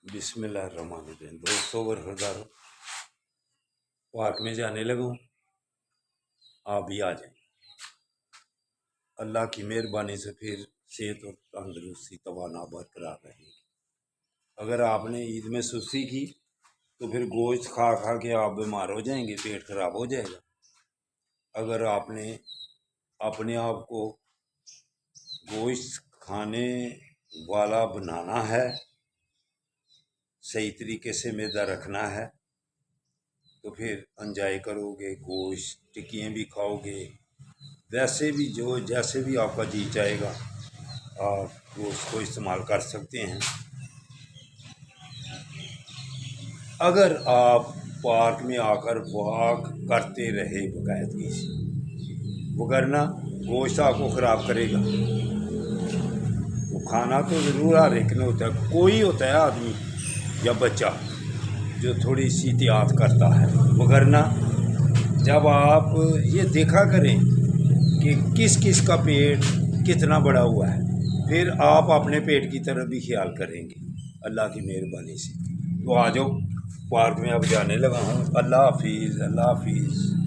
بسم اللہ الرحمن الرحیم۔ دوستوں برخورداروں، پارک میں جانے لگا ہوں، آپ بھی آ جائیں۔ اللہ کی مہربانی سے پھر صحت اور تندرستی توانا برقرار رہے گی۔ اگر آپ نے عید میں سستی کی تو پھر گوشت کھا کھا کے آپ بیمار ہو جائیں گے، پیٹ خراب ہو جائے گا۔ اگر آپ نے اپنے آپ کو گوشت کھانے والا بنانا ہے، صحیح طریقے سے معدہ رکھنا ہے، تو پھر انجوائے کرو گے، گوشت ٹکیاں بھی کھاؤ گے، ویسے بھی جیسے بھی آپ کا جی چاہے گا آپ گوشت کو استعمال کر سکتے ہیں۔ اگر آپ پارک میں آ کر واک کرتے رہے باقاعدگی سے، وگرنہ گوشت آپ کو خراب کرے گا۔ وہ کھانا تو ضرور ہر ایک نے ہوتا ہے، کوئی ہوتا ہے آدمی یا بچہ جو تھوڑی سی احتیاط کرتا ہے، وگرنہ جب آپ یہ دیکھا کریں کہ کس کس کا پیٹ کتنا بڑا ہوا ہے، پھر آپ اپنے پیٹ کی طرف بھی خیال کریں گے اللہ کی مہربانی سے۔ تو آ جاؤ، پارک میں اب جانے لگا ہوں۔ اللہ حافظ، اللہ حافظ۔